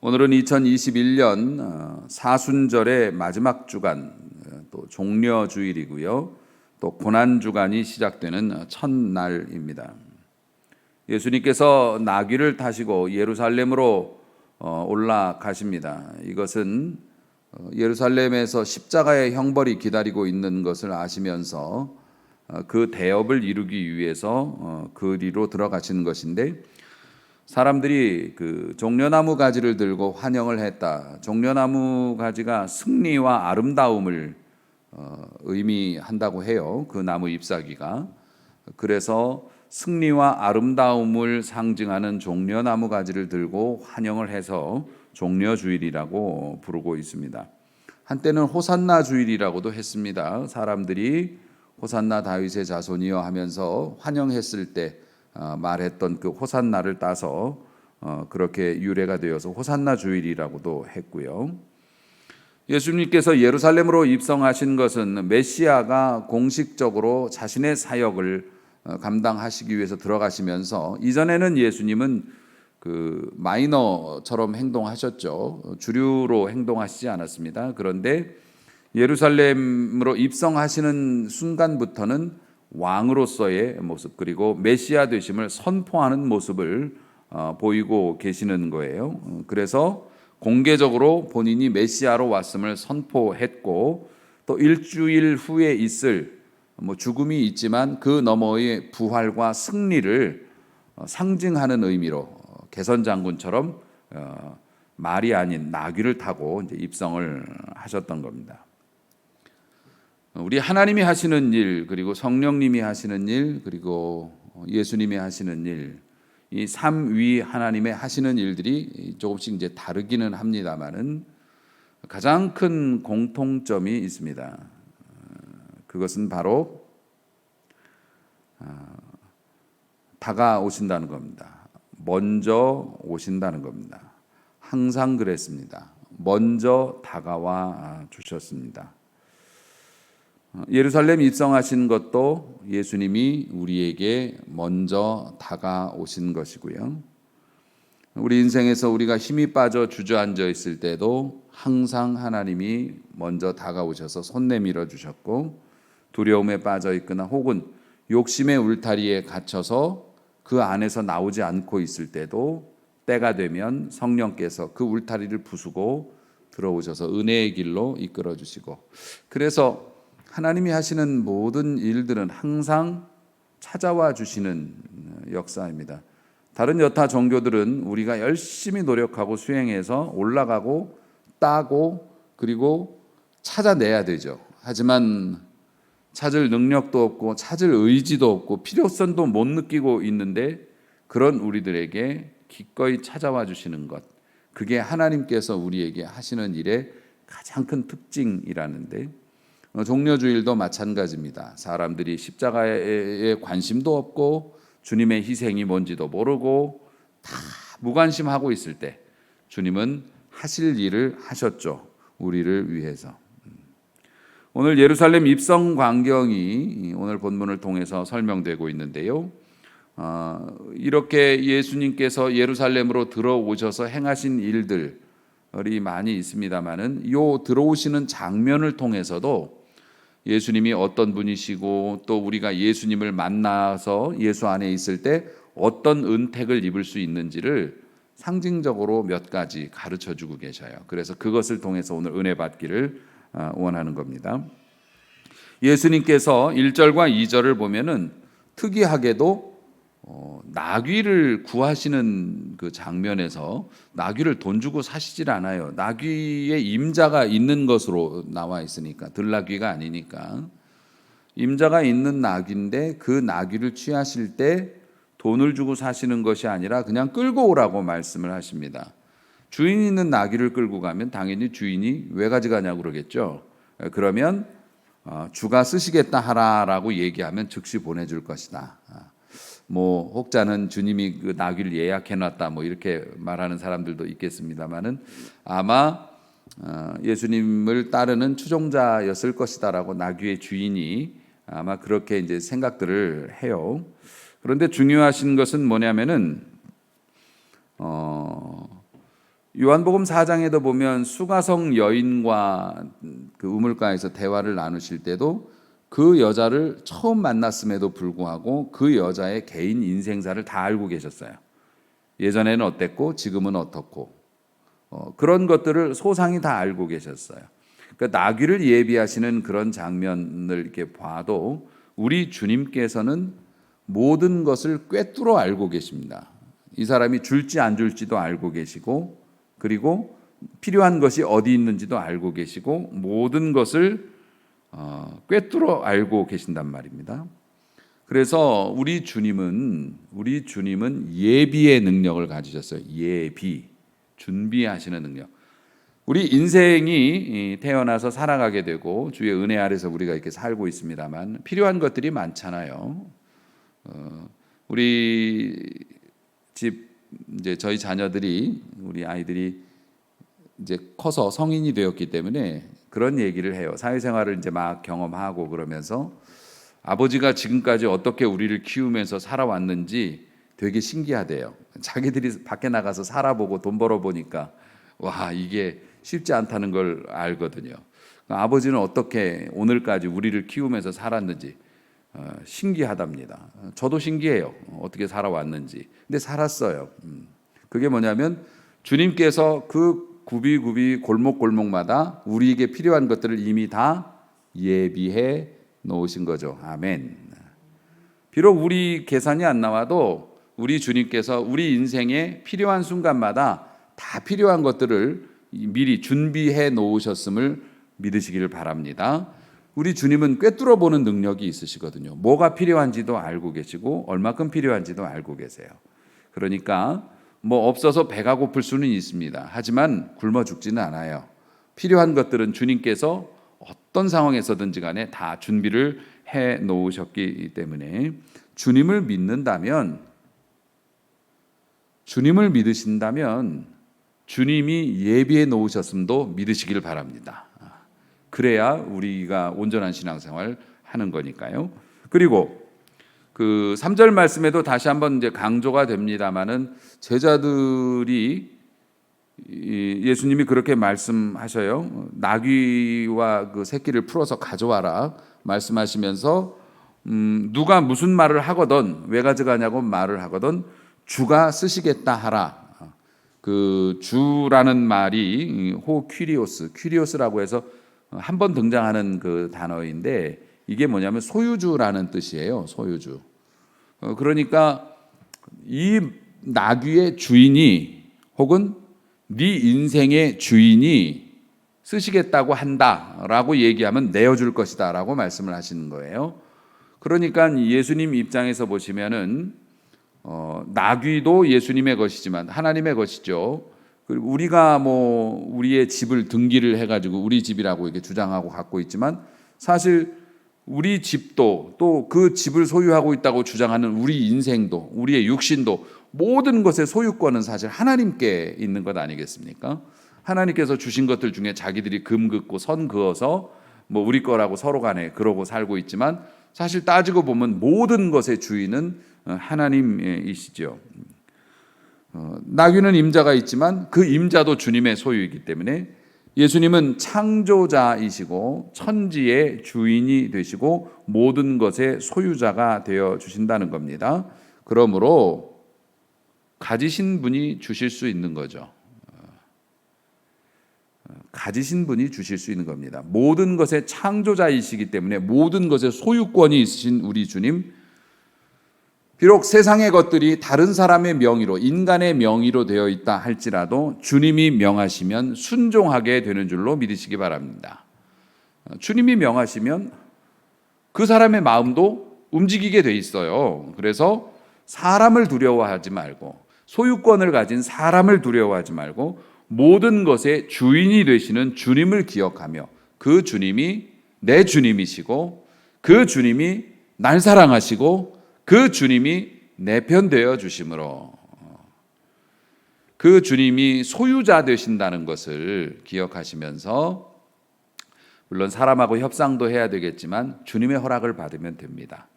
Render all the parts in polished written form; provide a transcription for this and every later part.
오늘은 2021년 사순절의 마지막 주간, 또 종려주일이고요. 또 고난주간이 시작되는 첫날입니다. 예수님께서 나귀를 타시고 예루살렘으로 올라가십니다. 이것은 예루살렘에서 십자가의 형벌이 기다리고 있는 것을 아시면서 그 대업을 이루기 위해서 그리로 들어가시는 것인데, 사람들이 그 종려나무 가지를 들고 환영을 했다. 종려나무 가지가 승리와 아름다움을 의미한다고 해요. 그 나무 잎사귀가. 그래서 승리와 아름다움을 상징하는 종려나무 가지를 들고 환영을 해서 종려주일이라고 부르고 있습니다. 한때는 호산나 주일이라고도 했습니다. 사람들이 호산나 다윗의 자손이여 하면서 환영했을 때 말했던 그 호산나를 따서 그렇게 유래가 되어서 호산나 주일이라고도 했고요. 예수님께서 예루살렘으로 입성하신 것은 메시아가 공식적으로 자신의 사역을 감당하시기 위해서 들어가시면서, 이전에는 예수님은 그 마이너처럼 행동하셨죠. 주류로 행동하시지 않았습니다. 그런데 예루살렘으로 입성하시는 순간부터는 왕으로서의 모습, 그리고 메시아 되심을 선포하는 모습을 보이고 계시는 거예요. 그래서 공개적으로 본인이 메시아로 왔음을 선포했고, 또 일주일 후에 있을 죽음이 있지만 그 너머의 부활과 승리를 상징하는 의미로 개선장군처럼 말이 아닌 나귀를 타고 이제 입성을 하셨던 겁니다. 우리 하나님이 하시는 일, 그리고 성령님이 하시는 일, 그리고 예수님이 하시는 일, 이 삼위 하나님의 하시는 일들이 조금씩 이제 다르기는 합니다만은 가장 큰 공통점이 있습니다. 그것은 바로 다가오신다는 겁니다. 먼저 오신다는 겁니다. 항상 그랬습니다. 먼저 다가와 주셨습니다. 예루살렘 입성하신 것도 예수님이 우리에게 먼저 다가오신 것이고요. 우리 인생에서 우리가 힘이 빠져 주저앉아 있을 때도 항상 하나님이 먼저 다가오셔서 손 내밀어 주셨고, 두려움에 빠져 있거나 혹은 욕심의 울타리에 갇혀서 그 안에서 나오지 않고 있을 때도 때가 되면 성령께서 그 울타리를 부수고 들어오셔서 은혜의 길로 이끌어 주시고, 그래서 하나님이 하시는 모든 일들은 항상 찾아와 주시는 역사입니다. 다른 여타 종교들은 우리가 열심히 노력하고 수행해서 올라가고 따고 그리고 찾아내야 되죠. 하지만 찾을 능력도 없고 찾을 의지도 없고 필요성도 못 느끼고 있는데, 그런 우리들에게 기꺼이 찾아와 주시는 것, 그게 하나님께서 우리에게 하시는 일의 가장 큰 특징이라는데, 종려주일도 마찬가지입니다. 사람들이 십자가에 관심도 없고 주님의 희생이 뭔지도 모르고 다 무관심하고 있을 때 주님은 하실 일을 하셨죠. 우리를 위해서. 오늘 예루살렘 입성 광경이 오늘 본문을 통해서 설명되고 있는데요. 이렇게 예수님께서 예루살렘으로 들어오셔서 행하신 일들이 많이 있습니다만은, 요 들어오시는 장면을 통해서도 예수님이 어떤 분이시고 또 우리가 예수님을 만나서 예수 안에 있을 때 어떤 은택을 입을 수 있는지를 상징적으로 몇 가지 가르쳐 주고 계셔요. 그래서 그것을 통해서 오늘 은혜 받기를 원하는 겁니다. 예수님께서 1절과 2절을 보면은 특이하게도 나귀를 구하시는 그 장면에서 나귀를 돈 주고 사시질 않아요. 나귀의 임자가 있는 것으로 나와 있으니까, 들나귀가 아니니까 임자가 있는 나귀인데, 그 나귀를 취하실 때 돈을 주고 사시는 것이 아니라 그냥 끌고 오라고 말씀을 하십니다. 주인 있는 나귀를 끌고 가면 당연히 주인이 왜 가져가냐고 그러겠죠. 그러면 주가 쓰시겠다 하라라고 얘기하면 즉시 보내줄 것이다. 혹자는 주님이 그 나귀를 예약해놨다 이렇게 말하는 사람들도 있겠습니다만은, 아마 예수님을 따르는 추종자였을 것이다라고 나귀의 주인이 아마 그렇게 이제 생각들을 해요. 그런데 중요하신 것은 뭐냐면은 요한복음 4장에도 보면 수가성 여인과 그 우물가에서 대화를 나누실 때도 그 여자를 처음 만났음에도 불구하고 그 여자의 개인 인생사를 다 알고 계셨어요. 예전에는 어땠고 지금은 어떻고 그런 것들을 소상히 다 알고 계셨어요. 그러니까 나귀를 예비하시는 그런 장면을 이렇게 봐도 우리 주님께서는 모든 것을 꿰뚫어 알고 계십니다. 이 사람이 줄지 안 줄지도 알고 계시고, 그리고 필요한 것이 어디 있는지도 알고 계시고, 모든 것을 꿰뚫어 알고 계신단 말입니다. 그래서 우리 주님은 예비의 능력을 가지셨어요. 예비, 준비하시는 능력. 우리 인생이 태어나서 살아가게 되고 주의 은혜 아래서 우리가 이렇게 살고 있습니다만 필요한 것들이 많잖아요. 우리 집 이제 저희 자녀들이, 우리 아이들이 이제 커서 성인이 되었기 때문에 그런 얘기를 해요. 사회생활을 이제 막 경험하고 그러면서 아버지가 지금까지 어떻게 우리를 키우면서 살아왔는지 되게 신기하대요. 자기들이 밖에 나가서 살아보고 돈 벌어보니까 와, 이게 쉽지 않다는 걸 알거든요. 아버지는 어떻게 오늘까지 우리를 키우면서 살았는지 신기하답니다. 저도 신기해요. 어떻게 살아왔는지. 근데 살았어요. 그게 뭐냐면 주님께서 그 굽이굽이 골목골목마다 우리에게 필요한 것들을 이미 다 예비해 놓으신 거죠. 아멘. 비록 우리 계산이 안 나와도 우리 주님께서 우리 인생에 필요한 순간마다 다 필요한 것들을 미리 준비해 놓으셨음을 믿으시기를 바랍니다. 우리 주님은 꿰뚫어 보는 능력이 있으시거든요. 뭐가 필요한지도 알고 계시고 얼마큼 필요한지도 알고 계세요. 그러니까 뭐 없어서 배가 고플 수는 있습니다. 하지만 굶어 죽지는 않아요. 필요한 것들은 주님께서 어떤 상황에서든지 간에 다 준비를 해 놓으셨기 때문에 주님을 믿는다면, 주님을 믿으신다면 주님이 예비해 놓으셨음도 믿으시길 바랍니다. 그래야 우리가 온전한 신앙생활 하는 거니까요. 그리고 그 3절 말씀에도 다시 한번 이제 강조가 됩니다마는 제자들이 예수님이 그렇게 말씀하셔요. 나귀와 그 새끼를 풀어서 가져와라 말씀하시면서 누가 무슨 말을 하거든, 왜 가져가냐고 말을 하거든 주가 쓰시겠다 하라. 그 주라는 말이 퀴리오스라고 해서 한 번 등장하는 그 단어인데 이게 뭐냐면 소유주라는 뜻이에요. 소유주. 그러니까 이 나귀의 주인이 혹은 네 인생의 주인이 쓰시겠다고 한다라고 얘기하면 내어줄 것이다라고 말씀을 하시는 거예요. 그러니까 예수님 입장에서 보시면은 나귀도 예수님의 것이지만 하나님의 것이죠. 그리고 우리가 뭐 우리의 집을 등기를 해가지고 우리 집이라고 이렇게 주장하고 갖고 있지만 사실 우리 집도 또 그 집을 소유하고 있다고 주장하는 우리 인생도 우리의 육신도 모든 것의 소유권은 사실 하나님께 있는 것 아니겠습니까? 하나님께서 주신 것들 중에 자기들이 금 긋고 선 그어서 뭐 우리 거라고 서로 간에 그러고 살고 있지만 사실 따지고 보면 모든 것의 주인은 하나님이시죠. 나귀는 임자가 있지만 그 임자도 주님의 소유이기 때문에 예수님은 창조자이시고 천지의 주인이 되시고 모든 것의 소유자가 되어 주신다는 겁니다. 그러므로 가지신 분이 주실 수 있는 거죠. 가지신 분이 주실 수 있는 겁니다. 모든 것의 창조자이시기 때문에 모든 것의 소유권이 있으신 우리 주님, 비록 세상의 것들이 다른 사람의 명의로, 인간의 명의로 되어 있다 할지라도 주님이 명하시면 순종하게 되는 줄로 믿으시기 바랍니다. 주님이 명하시면 그 사람의 마음도 움직이게 돼 있어요. 그래서 사람을 두려워하지 말고, 소유권을 가진 사람을 두려워하지 말고 모든 것의 주인이 되시는 주님을 기억하며 그 주님이 내 주님이시고 그 주님이 날 사랑하시고 그 주님이 내 편 되어 주심으로 그 주님이 소유자 되신다는 것을 기억하시면서 물론 사람하고 협상도 해야 되겠지만 주님의 허락을 받으면 됩니다.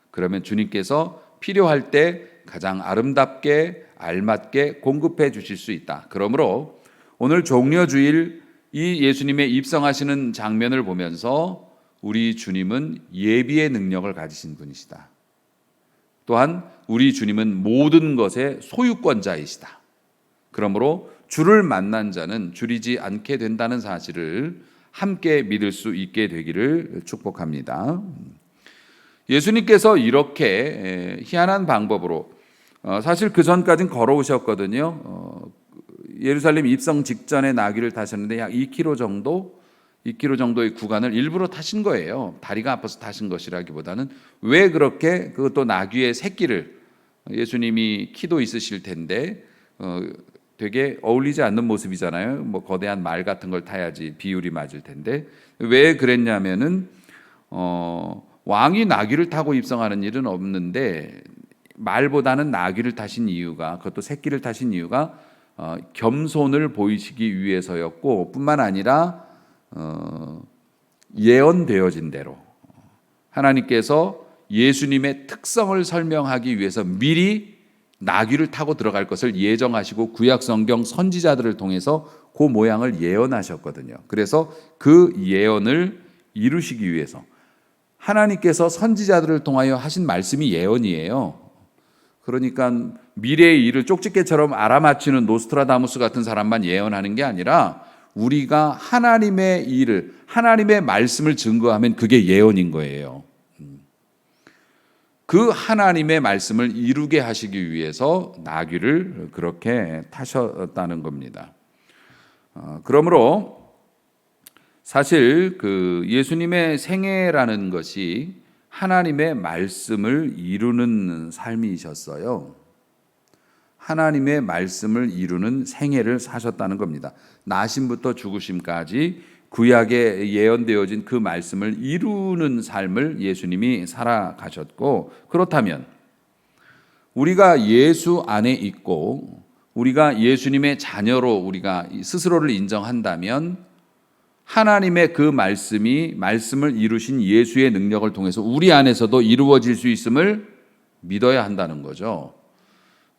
그러면 주님께서 필요할 때 가장 아름답게 알맞게 공급해 주실 수 있다. 그러므로 오늘 종려주일 이 예수님의 입성하시는 장면을 보면서 우리 주님은 예비의 능력을 가지신 분이시다. 또한 우리 주님은 모든 것의 소유권자이시다. 그러므로 주를 만난 자는 줄이지 않게 된다는 사실을 함께 믿을 수 있게 되기를 축복합니다. 예수님께서 이렇게 희한한 방법으로 사실 그 전까지는 걸어오셨거든요. 예루살렘 입성 직전에 나귀를 타셨는데 약 2km 정도의 구간을 일부러 타신 거예요. 다리가 아파서 타신 것이라기보다는 왜 그렇게 그것도 나귀의 새끼를 예수님이 키도 있으실 텐데 되게 어울리지 않는 모습이잖아요. 뭐 거대한 말 같은 걸 타야지 비율이 맞을 텐데 왜 그랬냐면은 왕이 나귀를 타고 입성하는 일은 없는데 말보다는 나귀를 타신 이유가 그것도 새끼를 타신 이유가 겸손을 보이시기 위해서였고 뿐만 아니라 예언되어진 대로 하나님께서 예수님의 특성을 설명하기 위해서 미리 나귀를 타고 들어갈 것을 예정하시고 구약성경 선지자들을 통해서 그 모양을 예언하셨거든요. 그래서 그 예언을 이루시기 위해서 하나님께서 선지자들을 통하여 하신 말씀이 예언이에요. 그러니까 미래의 일을 쪽집게처럼 알아맞히는 노스트라다무스 같은 사람만 예언하는 게 아니라 우리가 하나님의 일을, 하나님의 말씀을 증거하면 그게 예언인 거예요. 그 하나님의 말씀을 이루게 하시기 위해서 나귀를 그렇게 타셨다는 겁니다. 그러므로 사실 그 예수님의 생애라는 것이 하나님의 말씀을 이루는 삶이셨어요. 하나님의 말씀을 이루는 생애를 사셨다는 겁니다. 나심부터 죽으심까지 구약에 예언되어진 그 말씀을 이루는 삶을 예수님이 살아가셨고, 그렇다면 우리가 예수 안에 있고 우리가 예수님의 자녀로 우리가 스스로를 인정한다면 하나님의 그 말씀을 이루신 예수의 능력을 통해서 우리 안에서도 이루어질 수 있음을 믿어야 한다는 거죠.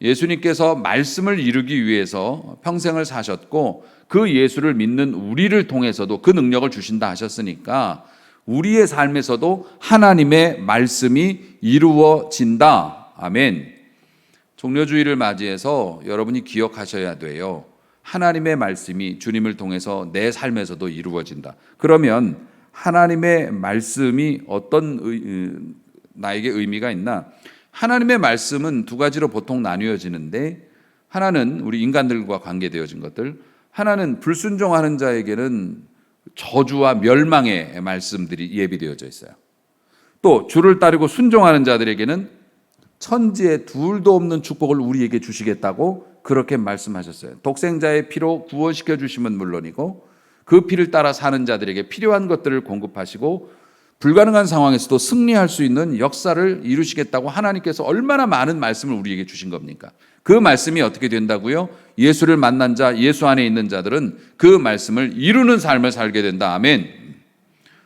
예수님께서 말씀을 이루기 위해서 평생을 사셨고 그 예수를 믿는 우리를 통해서도 그 능력을 주신다 하셨으니까 우리의 삶에서도 하나님의 말씀이 이루어진다. 아멘. 종려주의를 맞이해서 여러분이 기억하셔야 돼요. 하나님의 말씀이 주님을 통해서 내 삶에서도 이루어진다. 그러면 하나님의 말씀이 어떤 나에게 의미가 있나? 하나님의 말씀은 두 가지로 보통 나뉘어지는데 하나는 우리 인간들과 관계되어진 것들, 하나는 불순종하는 자에게는 저주와 멸망의 말씀들이 예비되어져 있어요. 또 주를 따르고 순종하는 자들에게는 천지에 둘도 없는 축복을 우리에게 주시겠다고 그렇게 말씀하셨어요. 독생자의 피로 구원시켜 주심은 물론이고 그 피를 따라 사는 자들에게 필요한 것들을 공급하시고 불가능한 상황에서도 승리할 수 있는 역사를 이루시겠다고 하나님께서 얼마나 많은 말씀을 우리에게 주신 겁니까? 그 말씀이 어떻게 된다고요? 예수를 만난 자, 예수 안에 있는 자들은 그 말씀을 이루는 삶을 살게 된다. 아멘.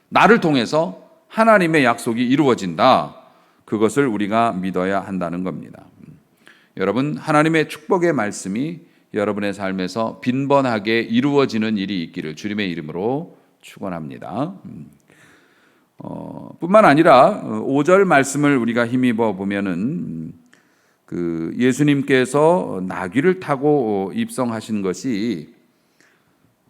나를 통해서 하나님의 약속이 이루어진다. 그것을 우리가 믿어야 한다는 겁니다. 여러분, 하나님의 축복의 말씀이 여러분의 삶에서 빈번하게 이루어지는 일이 있기를 주님의 이름으로 축원합니다. 뿐만 아니라 5절 말씀을 우리가 힘입어 보면은 그 예수님께서 나귀를 타고 입성하신 것이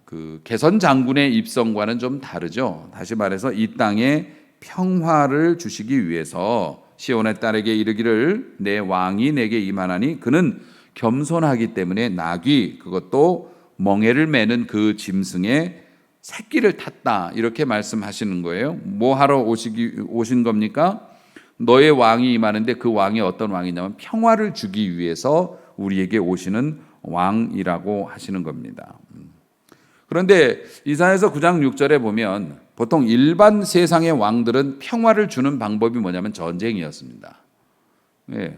그 개선 장군의 입성과는 좀 다르죠. 다시 말해서 이 땅에 평화를 주시기 위해서 시온의 딸에게 이르기를 내 왕이 내게 임하나니 그는 겸손하기 때문에 나귀, 그것도 멍에를 매는 그 짐승의 새끼를 탔다, 이렇게 말씀하시는 거예요. 뭐 하러 오신 겁니까? 너의 왕이 임하는데 그 왕이 어떤 왕이냐면 평화를 주기 위해서 우리에게 오시는 왕이라고 하시는 겁니다. 그런데 이사야서 9장 6절에 보면 보통 일반 세상의 왕들은 평화를 주는 방법이 뭐냐면 전쟁이었습니다.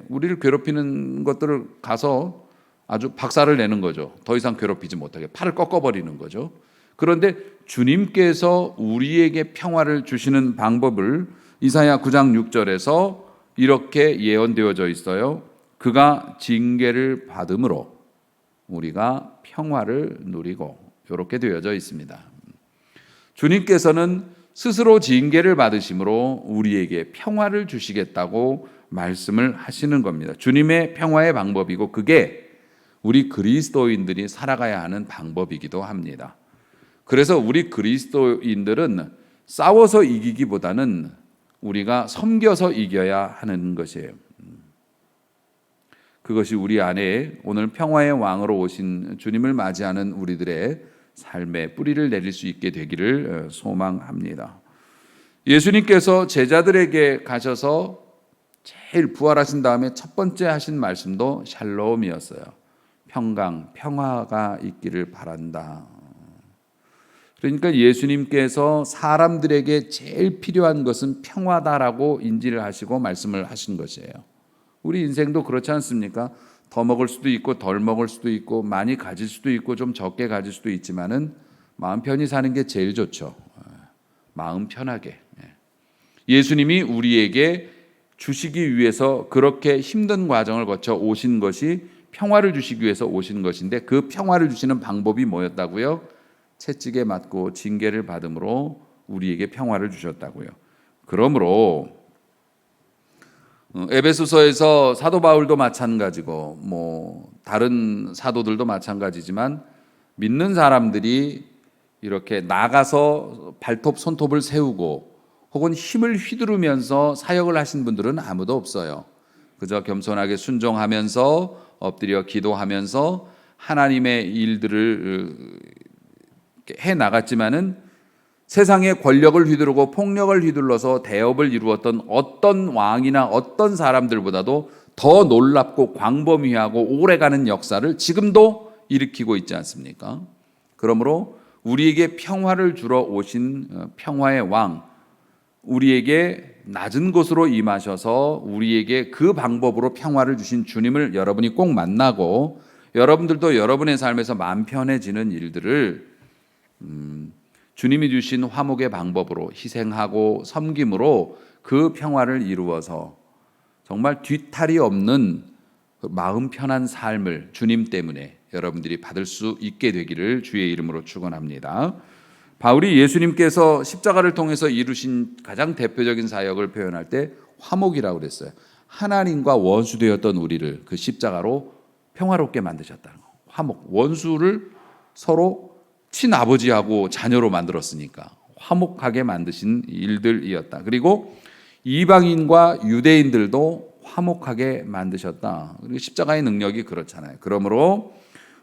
우리를 괴롭히는 것들을 가서 아주 박살을 내는 거죠. 더 이상 괴롭히지 못하게 팔을 꺾어버리는 거죠. 그런데 주님께서 우리에게 평화를 주시는 방법을 이사야 9장 6절에서 이렇게 예언되어져 있어요. 그가 징계를 받음으로 우리가 평화를 누리고 이렇게 되어져 있습니다. 주님께서는 스스로 징계를 받으심으로 우리에게 평화를 주시겠다고 말씀을 하시는 겁니다. 주님의 평화의 방법이고 그게 우리 그리스도인들이 살아가야 하는 방법이기도 합니다. 그래서 우리 그리스도인들은 싸워서 이기기보다는 우리가 섬겨서 이겨야 하는 것이에요. 그것이 우리 안에 오늘 평화의 왕으로 오신 주님을 맞이하는 우리들의 삶의 뿌리를 내릴 수 있게 되기를 소망합니다. 예수님께서 제자들에게 가셔서 제일 부활하신 다음에 첫 번째 하신 말씀도 샬롬이었어요. 평화가 있기를 바란다. 그러니까 예수님께서 사람들에게 제일 필요한 것은 평화다라고 인지를 하시고 말씀을 하신 것이에요. 우리 인생도 그렇지 않습니까? 더 먹을 수도 있고 덜 먹을 수도 있고 많이 가질 수도 있고 좀 적게 가질 수도 있지만은 마음 편히 사는 게 제일 좋죠. 마음 편하게. 예수님이 우리에게 주시기 위해서 그렇게 힘든 과정을 거쳐 오신 것이 평화를 주시기 위해서 오신 것인데 그 평화를 주시는 방법이 뭐였다고요? 채찍에 맞고 징계를 받음으로 우리에게 평화를 주셨다고요. 그러므로 에베소서에서 사도 바울도 마찬가지고 다른 사도들도 마찬가지지만 믿는 사람들이 이렇게 나가서 발톱 손톱을 세우고 혹은 힘을 휘두르면서 사역을 하신 분들은 아무도 없어요. 그저 겸손하게 순종하면서 엎드려 기도하면서 하나님의 일들을 해 나갔지만은 세상의 권력을 휘두르고 폭력을 휘둘러서 대업을 이루었던 어떤 왕이나 어떤 사람들보다도 더 놀랍고 광범위하고 오래가는 역사를 지금도 일으키고 있지 않습니까? 그러므로 우리에게 평화를 주러 오신 평화의 왕, 우리에게 낮은 곳으로 임하셔서 우리에게 그 방법으로 평화를 주신 주님을 여러분이 꼭 만나고 여러분들도 여러분의 삶에서 마음 편해지는 일들을 주님이 주신 화목의 방법으로 희생하고 섬김으로 그 평화를 이루어서 정말 뒤탈이 없는 마음 편한 삶을 주님 때문에 여러분들이 받을 수 있게 되기를 주의 이름으로 축원합니다. 바울이 예수님께서 십자가를 통해서 이루신 가장 대표적인 사역을 표현할 때 화목이라고 그랬어요. 하나님과 원수되었던 우리를 그 십자가로 평화롭게 만드셨다는 거. 화목, 원수를 서로 친아버지하고 자녀로 만들었으니까 화목하게 만드신 일들이었다. 그리고 이방인과 유대인들도 화목하게 만드셨다. 그리고 십자가의 능력이 그렇잖아요. 그러므로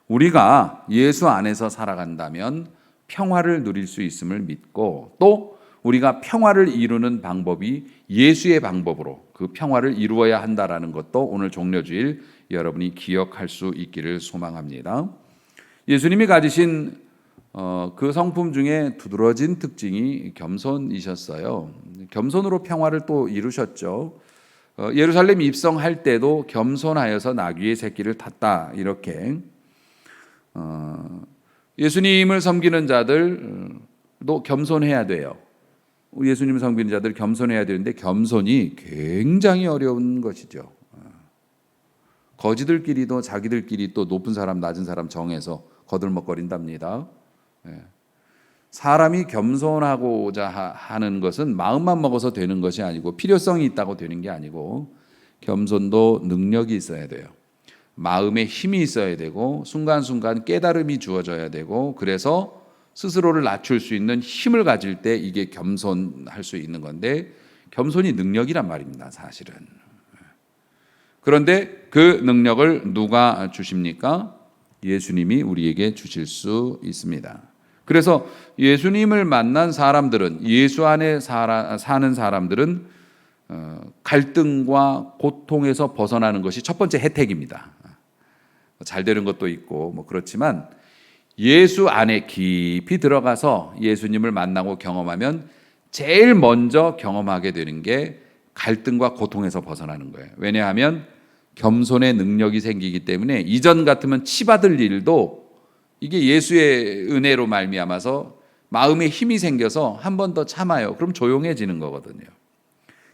우리가 예수 안에서 살아간다면 평화를 누릴 수 있음을 믿고 또 우리가 평화를 이루는 방법이 예수의 방법으로 그 평화를 이루어야 한다라는 것도 오늘 종려주일 여러분이 기억할 수 있기를 소망합니다. 예수님이 가지신 그 성품 중에 두드러진 특징이 겸손이셨어요. 겸손으로 평화를 또 이루셨죠. 예루살렘 입성할 때도 겸손하여서 나귀의 새끼를 탔다 이렇게 예수님을 섬기는 자들도 겸손해야 돼요. 예수님을 섬기는 자들 겸손해야 되는데 겸손이 굉장히 어려운 것이죠. 거지들끼리도 자기들끼리 또 높은 사람 낮은 사람 정해서 거들먹거린답니다. 사람이 겸손하고자 하는 것은 마음만 먹어서 되는 것이 아니고 필요성이 있다고 되는 게 아니고 겸손도 능력이 있어야 돼요. 마음에 힘이 있어야 되고 순간순간 깨달음이 주어져야 되고 그래서 스스로를 낮출 수 있는 힘을 가질 때 이게 겸손할 수 있는 건데 겸손이 능력이란 말입니다. 사실은. 그런데 그 능력을 누가 주십니까? 예수님이 우리에게 주실 수 있습니다. 그래서 예수님을 만난 사람들은 예수 안에 사는 사람들은 갈등과 고통에서 벗어나는 것이 첫 번째 혜택입니다. 잘 되는 것도 있고 그렇지만 예수 안에 깊이 들어가서 예수님을 만나고 경험하면 제일 먼저 경험하게 되는 게 갈등과 고통에서 벗어나는 거예요. 왜냐하면 겸손의 능력이 생기기 때문에 이전 같으면 치받을 일도 이게 예수의 은혜로 말미암아서 마음에 힘이 생겨서 한 번 더 참아요. 그럼 조용해지는 거거든요.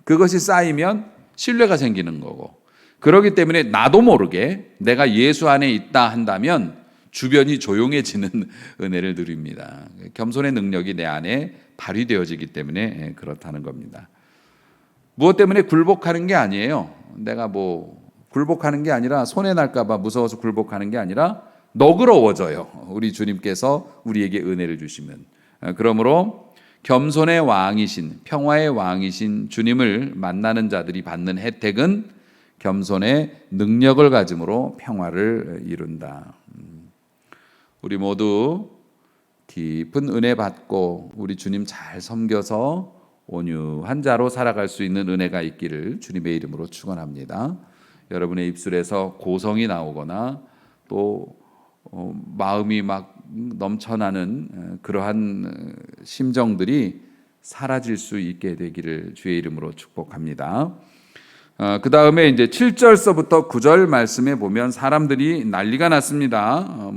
그것이 쌓이면 신뢰가 생기는 거고 그렇기 때문에 나도 모르게 내가 예수 안에 있다 한다면 주변이 조용해지는 은혜를 누립니다. 겸손의 능력이 내 안에 발휘되어지기 때문에 그렇다는 겁니다. 무엇 때문에 굴복하는 게 아니에요. 내가 굴복하는 게 아니라 손해 날까 봐 무서워서 굴복하는 게 아니라 너그러워져요. 우리 주님께서 우리에게 은혜를 주시면. 그러므로 겸손의 왕이신, 평화의 왕이신 주님을 만나는 자들이 받는 혜택은 겸손의 능력을 가짐으로 평화를 이룬다. 우리 모두 깊은 은혜 받고 우리 주님 잘 섬겨서 온유한 자로 살아갈 수 있는 은혜가 있기를 주님의 이름으로 축원합니다. 여러분의 입술에서 고성이 나오거나 또 마음이 막 넘쳐나는 그러한 심정들이 사라질 수 있게 되기를 주의 이름으로 축복합니다. 그 다음에 이제 7절서부터 9절 말씀에 보면 사람들이 난리가 났습니다.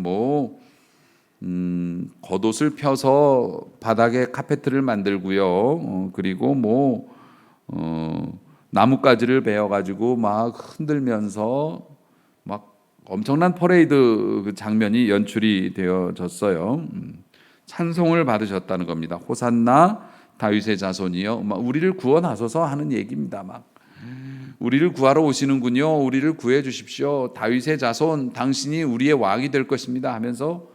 겉옷을 펴서 바닥에 카페트를 만들고요. 그리고 나뭇가지를 베어가지고 막 흔들면서 막 엄청난 퍼레이드 그 장면이 연출이 되어졌어요. 찬송을 받으셨다는 겁니다. 호산나 다윗의 자손이여, 우리를 구원하소서 하는 얘기입니다. 우리를 구하러 오시는군요. 우리를 구해 주십시오. 다윗의 자손, 당신이 우리의 왕이 될 것입니다 하면서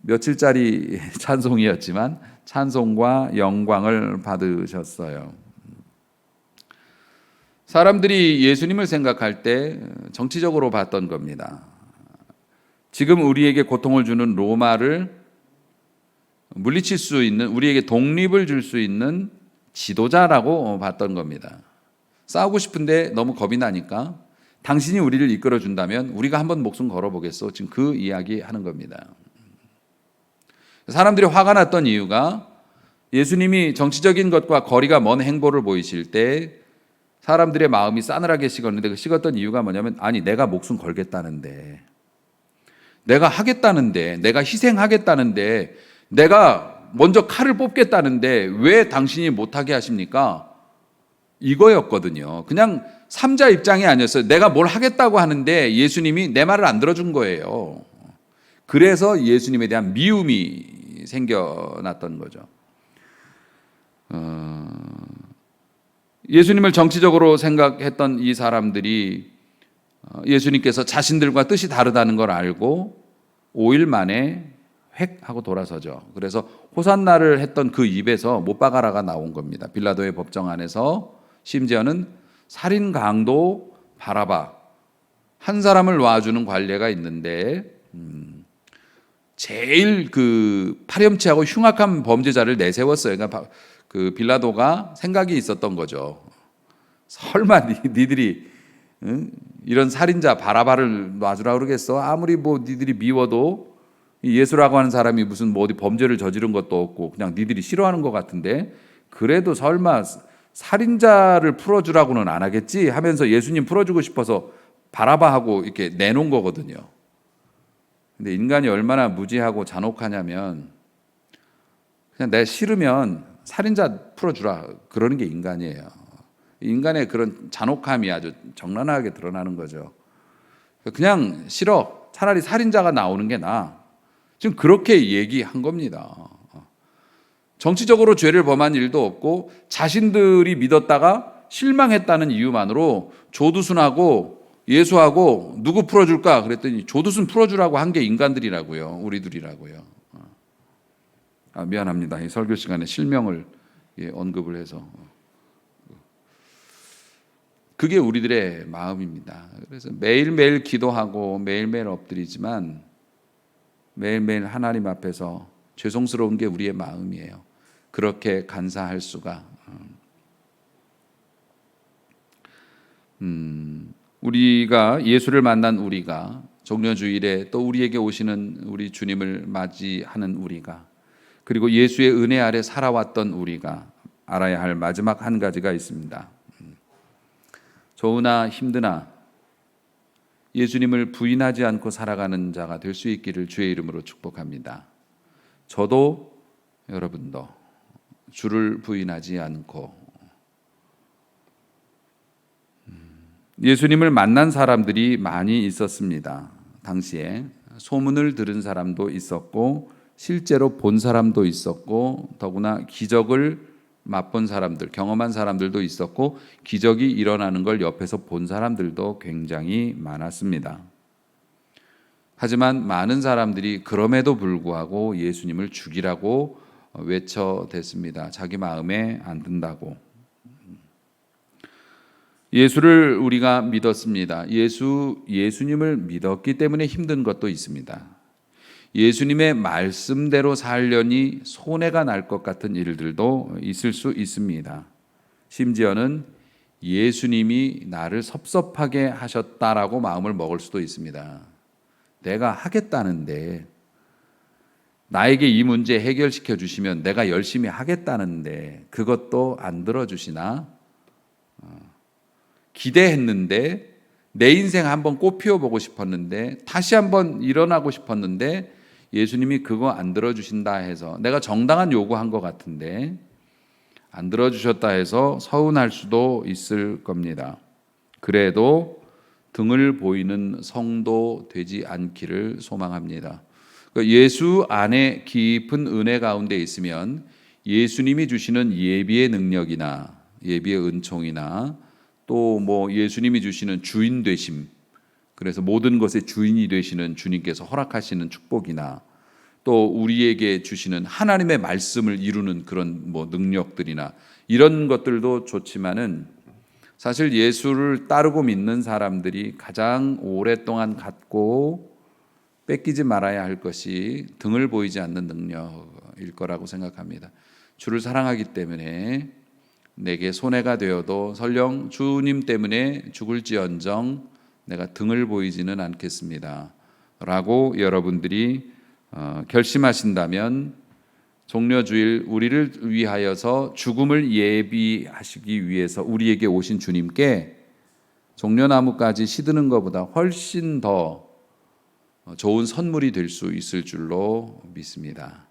며칠짜리 찬송이었지만 찬송과 영광을 받으셨어요. 사람들이 예수님을 생각할 때 정치적으로 봤던 겁니다. 지금 우리에게 고통을 주는 로마를 물리칠 수 있는, 우리에게 독립을 줄 수 있는 지도자라고 봤던 겁니다. 싸우고 싶은데 너무 겁이 나니까 당신이 우리를 이끌어 준다면 우리가 한번 목숨 걸어보겠소. 지금 그 이야기 하는 겁니다. 사람들이 화가 났던 이유가 예수님이 정치적인 것과 거리가 먼 행보를 보이실 때 사람들의 마음이 싸늘하게 식었는데 그 식었던 이유가 뭐냐면, 아니 내가 목숨 걸겠다는데, 내가 하겠다는데, 내가 희생하겠다는데, 내가 먼저 칼을 뽑겠다는데 왜 당신이 못하게 하십니까? 이거였거든요. 그냥 삼자 입장이 아니었어요. 내가 뭘 하겠다고 하는데 예수님이 내 말을 안 들어준 거예요. 그래서 예수님에 대한 미움이 생겨났던 거죠. 예수님을 정치적으로 생각했던 이 사람들이 예수님께서 자신들과 뜻이 다르다는 걸 알고 5일 만에 획 하고 돌아서죠. 그래서 호산나를 했던 그 입에서 못 박아라가 나온 겁니다. 빌라도의 법정 안에서 심지어는 살인 강도 바라바, 한 사람을 놔주는 관례가 있는데 제일 그 파렴치하고 흉악한 범죄자를 내세웠어요. 그러니까 그 빌라도가 생각이 있었던 거죠. 설마 니들이 이런 살인자 바라바를 놔주라 그러겠어? 아무리 니들이 미워도 예수라고 하는 사람이 무슨 어디 범죄를 저지른 것도 없고 그냥 니들이 싫어하는 것 같은데, 그래도 설마 살인자를 풀어주라고는 안 하겠지 하면서 예수님 풀어주고 싶어서 바라바하고 이렇게 내놓은 거거든요. 근데 인간이 얼마나 무지하고 잔혹하냐면, 그냥 내가 싫으면 살인자 풀어주라 그러는 게 인간이에요. 인간의 그런 잔혹함이 아주 적나라하게 드러나는 거죠. 그냥 싫어, 차라리 살인자가 나오는 게 나아. 지금 그렇게 얘기한 겁니다. 정치적으로 죄를 범한 일도 없고 자신들이 믿었다가 실망했다는 이유만으로 조두순하고 예수하고 누구 풀어줄까 그랬더니 조두순 풀어주라고 한 게 인간들이라고요. 우리들이라고요. 미안합니다. 이 설교 시간에 실명을 언급을 해서. 그게 우리들의 마음입니다. 그래서 매일매일 기도하고 매일매일 엎드리지만 매일매일 하나님 앞에서 죄송스러운 게 우리의 마음이에요. 그렇게 간사할 수가. 우리가 예수를 만난 우리가, 종려주일에 또 우리에게 오시는 우리 주님을 맞이하는 우리가, 그리고 예수의 은혜 아래 살아왔던 우리가 알아야 할 마지막 한 가지가 있습니다. 좋으나 힘드나 예수님을 부인하지 않고 살아가는 자가 될 수 있기를 주의 이름으로 축복합니다. 저도 여러분도 주를 부인하지 않고 예수님을 만난 사람들이 많이 있었습니다. 당시에 소문을 들은 사람도 있었고 실제로 본 사람도 있었고 더구나 기적을 맛본 사람들, 경험한 사람들도 있었고 기적이 일어나는 걸 옆에서 본 사람들도 굉장히 많았습니다. 하지만 많은 사람들이 그럼에도 불구하고 예수님을 죽이라고 외쳐댔습니다. 자기 마음에 안 든다고. 예수를 우리가 믿었습니다. 예수님을 믿었기 때문에 힘든 것도 있습니다. 예수님의 말씀대로 살려니 손해가 날 것 같은 일들도 있을 수 있습니다. 심지어는 예수님이 나를 섭섭하게 하셨다라고 마음을 먹을 수도 있습니다. 내가 하겠다는데, 나에게 이 문제 해결시켜 주시면 내가 열심히 하겠다는데 그것도 안 들어주시나? 기대했는데, 내 인생 한번 꽃 피워보고 싶었는데, 다시 한번 일어나고 싶었는데 예수님이 그거 안 들어주신다 해서, 내가 정당한 요구한 것 같은데 안 들어주셨다 해서 서운할 수도 있을 겁니다. 그래도 등을 보이는 성도 되지 않기를 소망합니다. 예수 안에 깊은 은혜 가운데 있으면 예수님이 주시는 예비의 능력이나 예비의 은총이나 또 예수님이 주시는 주인 되심, 그래서 모든 것의 주인이 되시는 주님께서 허락하시는 축복이나 또 우리에게 주시는 하나님의 말씀을 이루는 그런 능력들이나 이런 것들도 좋지만은, 사실 예수를 따르고 믿는 사람들이 가장 오랫동안 갖고 뺏기지 말아야 할 것이 등을 보이지 않는 능력일 거라고 생각합니다. 주를 사랑하기 때문에 내게 손해가 되어도 설령 주님 때문에 죽을지언정 내가 등을 보이지는 않겠습니다 라고 여러분들이 결심하신다면, 종려주일 우리를 위하여서 죽음을 예비하시기 위해서 우리에게 오신 주님께 종려나무까지 시드는 것보다 훨씬 더 좋은 선물이 될 수 있을 줄로 믿습니다.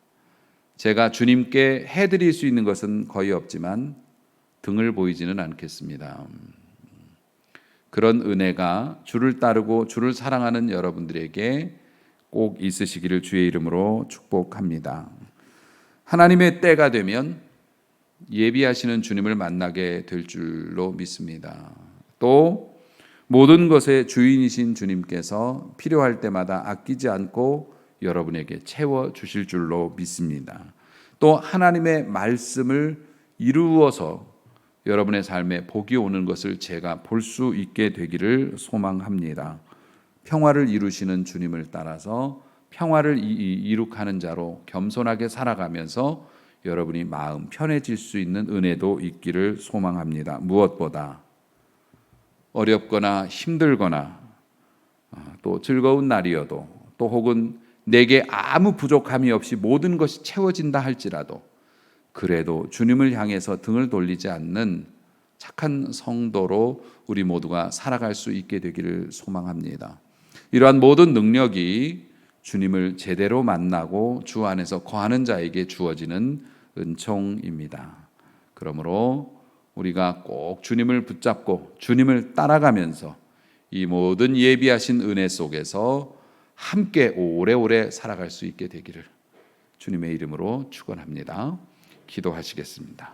제가 주님께 해드릴 수 있는 것은 거의 없지만 등을 보이지는 않겠습니다. 그런 은혜가 주를 따르고 주를 사랑하는 여러분들에게 꼭 있으시기를 주의 이름으로 축복합니다. 하나님의 때가 되면 예비하시는 주님을 만나게 될 줄로 믿습니다. 또 모든 것의 주인이신 주님께서 필요할 때마다 아끼지 않고 여러분에게 채워 주실 줄로 믿습니다. 또 하나님의 말씀을 이루어서 여러분의 삶에 복이 오는 것을 제가 볼 수 있게 되기를 소망합니다. 평화를 이루시는 주님을 따라서 평화를 이룩하는 자로 겸손하게 살아가면서 여러분이 마음 편해질 수 있는 은혜도 있기를 소망합니다. 무엇보다 어렵거나 힘들거나 또 즐거운 날이어도, 또 혹은 내게 아무 부족함이 없이 모든 것이 채워진다 할지라도 그래도 주님을 향해서 등을 돌리지 않는 착한 성도로 우리 모두가 살아갈 수 있게 되기를 소망합니다. 이러한 모든 능력이 주님을 제대로 만나고 주 안에서 거하는 자에게 주어지는 은총입니다. 그러므로 우리가 꼭 주님을 붙잡고 주님을 따라가면서 이 모든 예비하신 은혜 속에서 함께 오래오래 살아갈 수 있게 되기를 주님의 이름으로 축원합니다. 기도하시겠습니다.